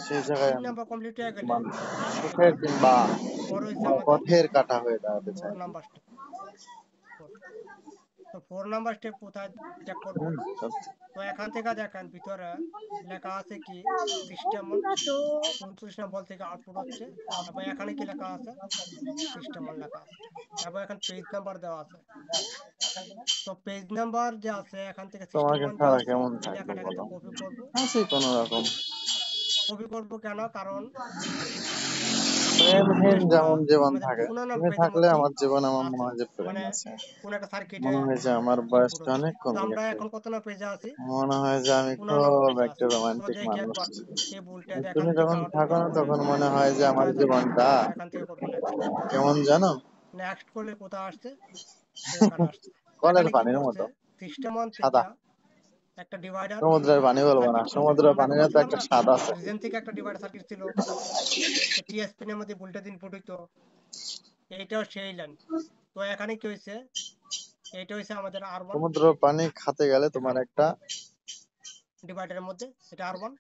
সেই জায়গায় 3 আমি নাম্বার কমপ্লিট হয়ে গেলে তোমার সুখের এটা কিংবা পরে হচ্ছে তোমার আমাদের পথের কাটা হয়ে দাঁড়াতে 4 চাই। নাম্বার স্টেপ তো 4 নাম্বার স্টেপ কোথায় চেক করব সত্যি। তো এখান থেকে দেখেন ভিতরে লেখা আছে কি সিস্টেম 29 নম্বর থেকে আউটপুট হচ্ছে এবং এখানে কি লেখা আছে সিস্টেম লেখা আছে এবং এখানে পেজ নাম্বার দেওয়া আছে তো পেজ নাম্বার যে আছে এখান থেকে সিস্টেম তোমাকে যে ছাড়া আছে কেমন এই থাকবো লেখাটা কিন্তু বলো, কপি করব আছি কোন রকম, কেন কারণ প্রেমহীন টেস্টটা যেমন জীবন আমাদের থাকে, 15 তুমি পেজের থাকলে মধ্যেই আমার জীবন, আমার মনে আছে হয় যে প্রেম মানে আছে, কোন একটা সার্কিটে মনে হয় যে আমার ইনপুট বয়সটা হচ্ছে অনেক তো কমে আমরা গেছে, এখন কত না পেজে আছি মনে হয় যে আমি 15 খুব পেজে একটা আছি তো রোমান্টিক দেখি মানুষ। একবার এই ভুলটা আর এখান তুমি থেকে যখন আউটপুট থাকো বার না করলে তখন মনে হয় যে আমার কোথায় যাবে জীবনটা তো এখান থেকে করবো নেক্সট কেমন জানো, নেক্সট করলে কোথায় আসছে এখানে আসছে কলের এখানে কি পানির করছে মতো সিস্টেম সাদা, থেকে একটা ডিভাইডার সমুদ্রের পানি বলবো না, সার্কিট করছে সমুদ্রের আগে পানির তো বলছিলাম একটা না স্বাদ আছে। রিজন থেকে একটা ডিভাইডার সার্কিট ছিল টিএসপি এর মধ্যে ভোল্টেজ ইনপুট হইতো এইটাও সেই লাইন তো এখানে কি হয়েছে এইটা হয়েছে আমাদের আর1 সমুদ্র পানি খেতে গেলে তোমার এখানে একটা ডিভাইডারের মধ্যে এটা আর1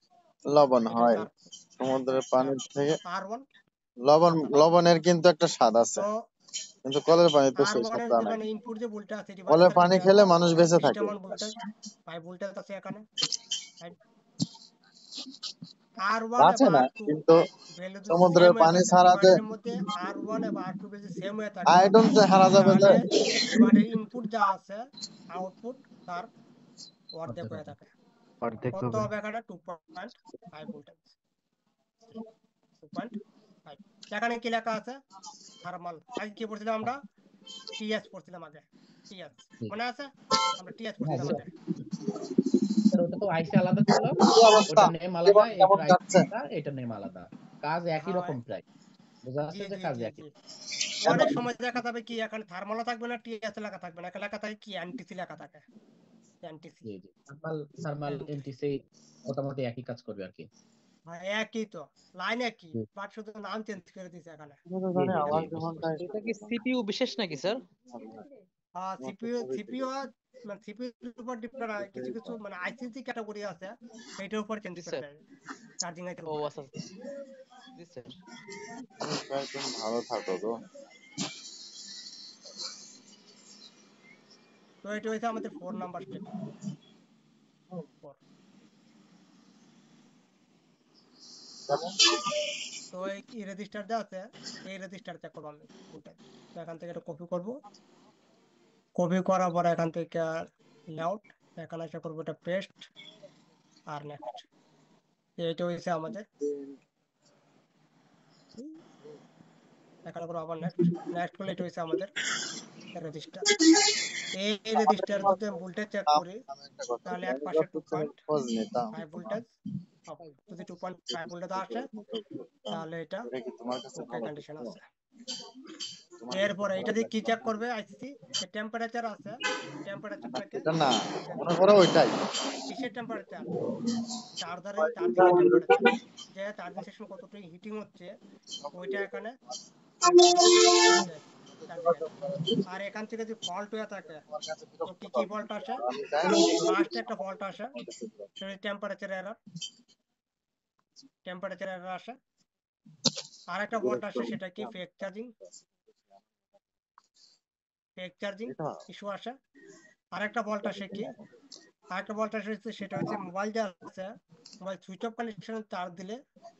লবণ এটা হয়, হচ্ছে সমুদ্রের পানির থেকে আর1 লবণ, আচ্ছা লবণের কিন্তু একটা স্বাদ আছে, তো কিন্তু কলের পানি তো সেই আর1 এর স্বাদটা যে নাই। মানে ইনপুট যে ভোল্টেজ আছে ডিভাইডার কলের পানি সার্কিটে খেলে মানুষ বেঁচে থাকে, সিস্টেম অন ভোল্টেজ 5 ভোল্টেজ আছে এখানে আর1 আছে এবং না, আর2 কিন্তু ভ্যালু যদি সেম সমুদ্রের হয়ে পানি থাকে ছাড়া যে ডিভাইডারের মধ্যে আর1 এবং আর2 ভ্যালু সেম হয়ে থাকে আয়রন যে হারা যাবে যে, তাহলে ডিভাইডারের ইনপুট যা আছে আউটপুট তার অর্ধেক হয়ে থাকে অর্ধেক কত হবে। হবে এখানে 2.5 ভোল্টেজ 2.5 এখানে কি লেখা আছে থার্মাল আগে কি পড়ছিলাম আমরা টিএস পড়ছিলাম আগে টিএস মনে আছে আমরা টিএস পড়ছিলাম আগে ওটা তো আইসি আলাদা ছিল, কি অবস্থা, ওটার নেম আলাদা, জীবন কেমন এটার আইসি যাচ্ছে? আলাদা, এটার নেম আলাদা, কাজ একই হ্যাঁ রকম প্রায়, বোঝা জি যাচ্ছে যে জি কাজ জি একই। জি অনেক সময় দেখা যাবে কি এখানে থার্মালও থাকবে না টিএস লেখা থাকবে না এখানে লেখা থাকে কি এনটিসি লেখা থাকে এনটিসি জি জি, থার্মাল থার্মাল এনটিসি এনটিসি মোটামুটি একই কাজ করবে আর কি। ভাই একই তো লাইন একই জি বাট শুধু নাম চেঞ্জ করে দিয়েছে এখানে আমি তো জি জানি জি জি, আমার বুঝতে জীবনটা পারছি। এটা কি সিপিইউ বিশেষ নাকি স্যার? সিপিইউ সিপিইউ মানে সিপিইউর উপর ডিপেন্ড হয় কিছু কিছু মানে আইসিসি ক্যাটাগরি আছে এইটার উপর চেঞ্জ জি করে স্যার। দেয় চার্জিং আইটের ও উপরে আচ্ছা আচ্ছা। জি স্যার। তুমি ভালো থাকো গো। তো এটা হচ্ছে আমাদের 4 নাম্বার স্টেপ 4 তো এই রেজিস্টার যা আছে এই রেজিস্টার চেক করবো আমি ভোল্টেজ এখান থেকে এটা কপি করব, কপি করার পর এখান থেকে লেআউট, এখানে এসে করবো এটা পেস্ট আর নেক্সট। এইটা হয়েছে আমাদের, এখানে করবো আবার নেক্সট, নেক্সট করলে এটা হয়েছে আমাদের রেজিস্টার। এই রেজিস্টার যদি আমি ভোল্টেজ চেক করি তাহলে এক পাশে 2.5 ভোল্টেজ, যদি 2.5 ভোল্টেজ আসে তাহলে এটা ওকে কন্ডিশন আছে। এরপরে এটা দিয়ে কি চেক করবে আইসি, টেম্পারেচার আছে, টেম্পারেচারটাকে কিসের টেম্পারেচার, চার্জিং টেম্পারেচার, যে চার্জিং সেকশন কতটুকু হিটিং হচ্ছে ওইটা এখানে আর এখান থেকে যদি ফল্ট হয়ে থাকে তো কি কি ফল্ট আসে, ফার্স্ট একটা ফল্ট আসে সেটা টেম্পারেচার এরর আসে, আর একটা ফল্ট আসে সেটা কি ফেক চার্জিং ইস্যু আসে, আর একটা ফল্ট আসে কি, আরেকটা ফল্ট আসে সেটা হচ্ছে মোবাইল যে আছে, মোবাইল সুইচ অফ কন্ডিশনে চার্জ দিলে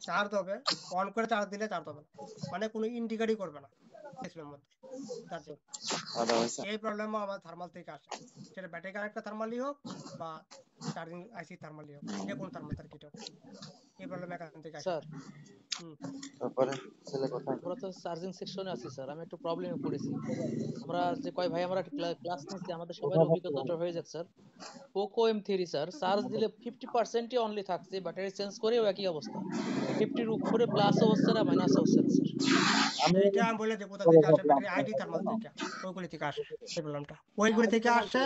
চার্জ হবে, অন করে চার্জ দিলে চার্জ হবে না, মানে কোনো ইন্ডিকেটই করবে না ডিসপ্লের মধ্যে চার্জিং। এই প্রবলেমও আমার থার্মাল থেকে আসে, সেটা ব্যাটারি কানেক্টর থার্মালি হোক বা চার্জিং আইসি থার্মালি হোক, যে কোনো থার্মাল সার্কিট হোক, এই প্রবলেম এখান থেকে আসে। স্যার আমরা তো চার্জিং সেকশনে আছি স্যার, আমি একটু প্রবলেমে পড়েছি। আমরা যে কয় ভাই আমরা ক্লাস নিচ্ছি আমাদের সবার অভিজ্ঞতাটা হয়ে যাক sir. Poco M3 sir charge দিলে 50%ই অনলি থাকছে, ব্যাটারি চেঞ্জ করেও একই অবস্থা, 50-র উপরে প্লাসও হচ্ছে না মাইনাসও হচ্ছে না স্যার। এইটা আমি বলে যে কোথা থেকে আসে, ব্যাটারি আইডি থার্মাল থেকে, ওইগুলি থেকে আসে এই প্রবলেমটা, ওইগুলি থেকে আসে।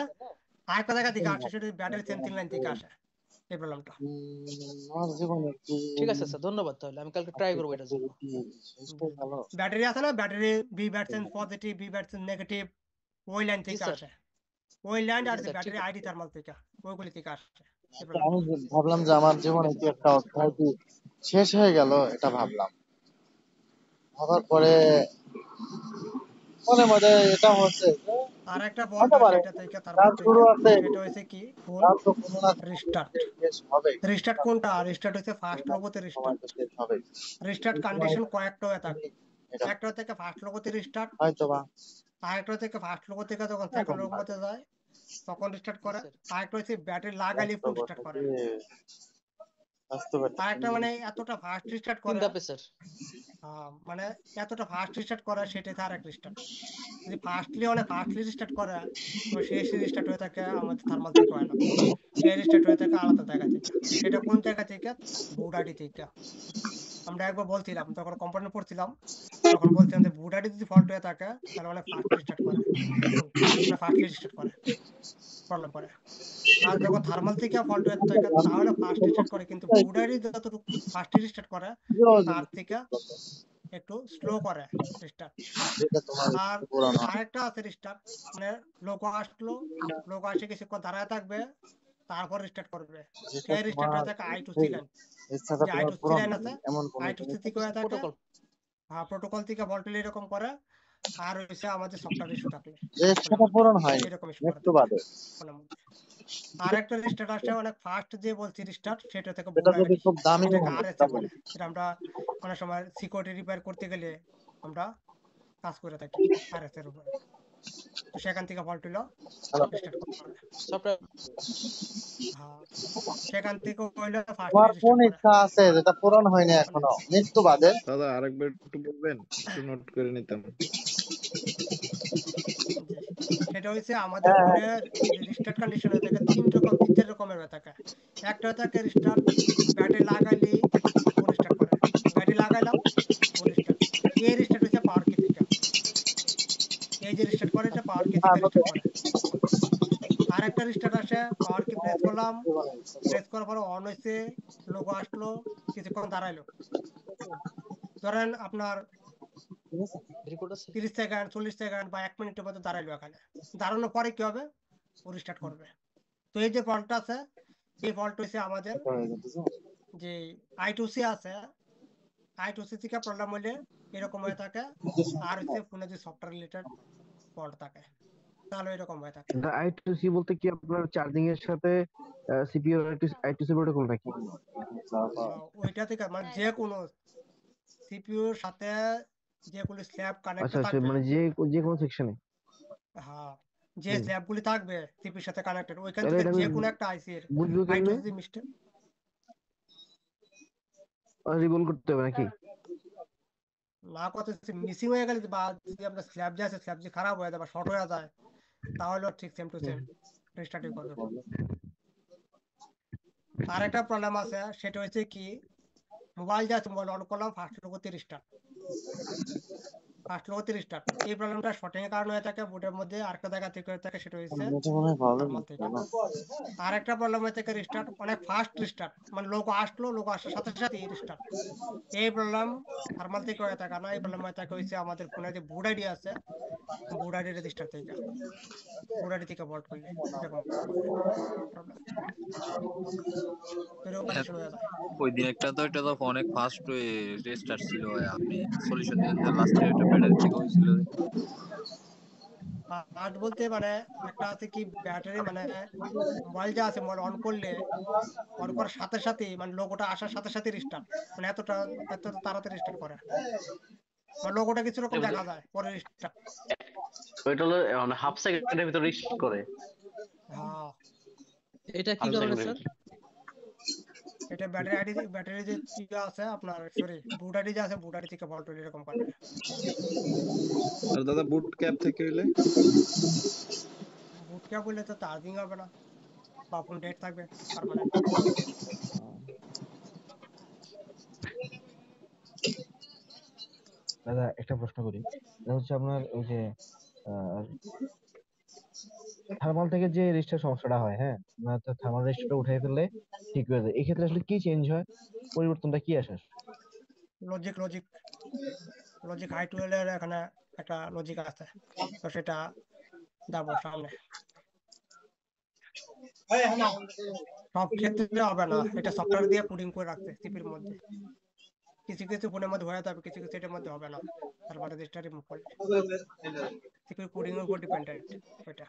আরেকটা জায়গা থেকে আসে সেটা ব্যাটারি সেন্সিং লাইন থেকে আসে এই প্রবলেমটা। ঠিক আছে স্যার, ধন্যবাদ। তাহলে আমি কালকে ট্রাই করবো এটার জন্য। ব্যাটারি আছে না, battery B bat sense positive, B bat sense negative, ওই লাইন থেকে আসে, ওই লাইন আর ব্যাটারি আইডি থার্মাল থেকে, ওইগুলি থেকে আসে। আমি ভাবলাম যে আমার জীবনে কি একটা অধ্যায় কি শেষ হয়ে গেল, এটা ভাবলাম। ভাবার পরে মনে মনে এটা হচ্ছে আর একটা ফল্ট আছে এটা থেকে থার্মাল থেকে, সেটা হইছে কি ফুল রিস্টার্ট। রিস্টার্ট কোনটা, রিস্টার্ট হইছে ফার্স্ট লোগোতে রিস্টার্ট। রিস্টার্ট কন্ডিশন কয়েকটা হয়ে থাকে, একটা থেকে ফার্স্ট লোগোতে রিস্টার্ট, হয়তোবা আরেকটা থেকে ফার্স্ট লোগো থেকে যখন সেকেন্ড লোগোতে যায় তখন রিস্টার্ট করে, আরেকটা হচ্ছে ব্যাটারি লাগালে ফুল রিস্টার্ট করে, আরেকটা মানে এতটা ফাস্ট রিস্টার্ট করে, মানে এতটা ফাস্ট রিস্টার্ট করে সেটাই আর এক রিস্টার্ট। যদি ফাস্টলি রিস্টার্ট করে তো সেই রিস্টার্ট হয়ে থাকে আমাদের থার্মাল থেকে হয় না, সেই রিস্টার্ট হয়ে থাকে আলাদা জায়গা থেকে। সেটা কোন জায়গা থেকে, বুট আইডি থেকে। আমরা একবার বলছিলাম যখন কোম্পানি পড়ছিলাম তখন বলছিলাম যে বুট আইডি যদি ফল্ট হয়ে থাকে তাহলে অনেক ফাস্ট রিস্টার্ট করে, ফাস্টলি রিস্টার্ট করে প্রবলেম করে। আর যখন থার্মাল থেকে ফল্ট হয়ে থাকে তাহলে ফাস্ট রিস্টার্ট করে, কিন্তু বুট আইডি যতটুকু ফাস্ট রিস্টার্ট করে তার থেকে একটু স্লো করে রিস্টার্ট। আর আরেকটা আছে রিস্টার্ট, মানে লোগো আসে কিছুক্ষণ দাঁড়ায় থাকবে তারপর রিস্টার্ট করবে, সেই রিস্টার্ট হয়ে থাকে I2C লাইন, যে I2C লাইন আছে I2C থেকে হয়ে থাকে, হ্যাঁ প্রোটোকল থেকে ভল্টেজ এরকম করে। আর হইছে আমাদের সফটওয়্যার ইস্যু থাকলে এরকম ইস্যু করে। আর একটা রিস্টার্ট আসে অনেক ফাস্ট, যে বলছি রিস্টার্ট সেটা থেকে খুব দামি বলে, এটা আমরা অনেক সময় সিকিউরিটি রিপেয়ার করতে গেলে আমরা কাজ করে থাকি RS এর উপরে, তো সেখান থেকে ফল্ট হলো রিস্টার্ট করে সফটওয়্যার, হ্যাঁ সেখান থেকে হইলো ফাস্ট কোন ইচ্ছা আছে যেটা পূরণ হয়নি এখনো মৃত্যু বাদে। দাদা আরেকবার একটু বলবেন, একটু নোট করে নিতাম। সেটা হচ্ছে আমাদের ফোনের রিস্টার্ট কন্ডিশন হয়ে থাকে তিন রকমের হয়ে থাকে। একটা হয়ে থাকে রিস্টার্ট ব্যাটারি লাগাইলে ফুল রিস্টার্ট করে, ব্যাটারি লাগাইলাম ফুল রিস্টার্ট, এই রিস্টার্ট হচ্ছে পাওয়ার কি থেকে, এই যে রিস্টার্ট করে এটা পাওয়ার কি থেকে রিস্টার্ট করে। আর একটা রিস্টার্ট আসে পাওয়ার কি প্রেস করলাম, প্রেস করার পর অন হয়েছে, লোগো আসলো, কিছুক্ষণ দাঁড়াইলো, ধরেন আপনার 30 সেকেন্ড 40 সেকেন্ড বা 1 মিনিটের মতো দাঁড়াইলো, এখানে দাঁড়ানোর পরে কি হবে ও রিস্টার্ট করবে। তো এই যে ফল্টটা আছে এই ফল্ট হচ্ছে আমাদের যে I2C আছে, I2C থেকে প্রবলেম হলে এরকম হয়ে থাকে। আর হচ্ছে ফোনে যে সফটওয়্যার রিলেটেড ফল্ট থাকে তাহলে এরকম হয়ে থাকে। I2C বলতে কি আপনার চার্জিং এর সাথে CPU I2C প্রোটোকল নাকি? ওইটা থেকে মানে যে কোনো সিপিইউর সাথে যেগুলি স্ল্যাব আচ্ছা কানেক্টে আচ্ছা, থাকবে, মানে যে কোনো সেকশনে। হ্যাঁ যে স্ল্যাবগুলি থাকবে সিপির সাথে কানেক্টেড, ওইখান তাহলে থেকে এটা আমি যে কোনো একটা আইসির বুঝবো আইটু কেমনে? যদি মিস্টেক, রিবল করতে হবে নাকি? না কত মিসিং হয়ে গেলে বা যদি আপনার স্ল্যাব যে আছে স্ল্যাব যে খারাপ হয়ে যায় বা শর্ট হয়ে যায়, তাহলে ঠিক সেম টু সেম রিস্টার্টই করবে ফোন। আর একটা প্রবলেম আছে, সেটা হচ্ছে কি, মোবাইল যে আছে মোবাইল অন করলাম ফার্স্ট লোগো 30টা, ফার্স্ট লোগো 30টা, এই প্রবলেমটা শর্টিং এর কারণে হয়ে থাকে বুটের মধ্যে। আরেকটা জায়গা থেকে হয়ে থাকে, সেটা হচ্ছে থার্মাল থেকে। আর একটা প্রবলেম হয়ে থাকে রিস্টার্ট অনেক ফাস্ট রিস্টার্ট, মানে লোগো আসলো, লোগো আসার সাথে সাথে রিস্টার্ট। এই প্রবলেম থার্মাল থেকে হয়ে থাকে না, এই প্রবলেম হয়ে থাকে হচ্ছে আমাদের ফোনে যে বুট আইডি আছে, বুট আইডি রেজিস্টার থেকে, বুট আইডি থেকে ভল্ট করলে এরকম প্রবলেম, এরকম কন্ডিশন হয়ে যায়। ওই দিন একটা তো এটা তো অনেক ফাস্ট রেস্টার্ট ছিল ভাই, আপনি সলিউশন দিলেন যে লাস্টে এটা ব্যাটারি থেকে হয়েছিল যে। ফাস্ট বলতে মানে একটা আছে কি ব্যাটারি, মানে মোবাইল যে আছে মোবাইল অন করলে, অন করার সাথে সাথে মানে লোগোটা আসার সাথে সাথে রিস্টার্ট, মানে এত তাড়াতাড়ি রিস্টার্ট করে, মানে লোগোটা কিছু রকম দেখা যায় পরে রিস্টার্ট। ওইটা হলো মানে হাফ সেকেন্ডের ভিতরে রিস্ট করে। হ্যাঁ এটা কি হাফ কারণে সেকেন্ডের স্যার? ভিতরে। এটা ব্যাটারি যে ইয়ে আছে আপনার, সরি বুট আইডি যে আছে, বুট আইডি থেকে ভল্ট এরকম করে। আর দাদা বুট ক্যাপ থেকে হইলে? বুট ক্যাপ বললে তো চার্জিং হবে না, বা ফোন ডেড থাকবে পার্মানেন্ট। দাদা একটা প্রশ্ন করি, এটা হচ্ছে আপনার ওই যে থার্মাল থেকে যে রেজিস্টার সমস্যাটা হয়, হ্যাঁ, মানে থার্মাল রেজিস্টারটা উঠাই ফেললে ঠিক হয়ে যায়, এই ক্ষেত্রে আসলে কি চেঞ্জ হয়, পরিবর্তনটা কি আসে? লজিক লজিক লজিক হাই টুয়েলভের এখানে একটা লজিক আছে, তো সেটা যাবো সামনে। সব ক্ষেত্রে হবে না, এটা সফটওয়্যার দিয়ে কোডিং করে রাখছে সিপির মধ্যে, কিছু কিছু ফোনের মধ্যে হয়ে যাবে, কিছু কিছু এটার মধ্যে হবে না। তারপরে রেজিস্টার রিমুভ করলে সিপির কোডিং এর উপর ডিপেন্ডেন্ট ওইটা।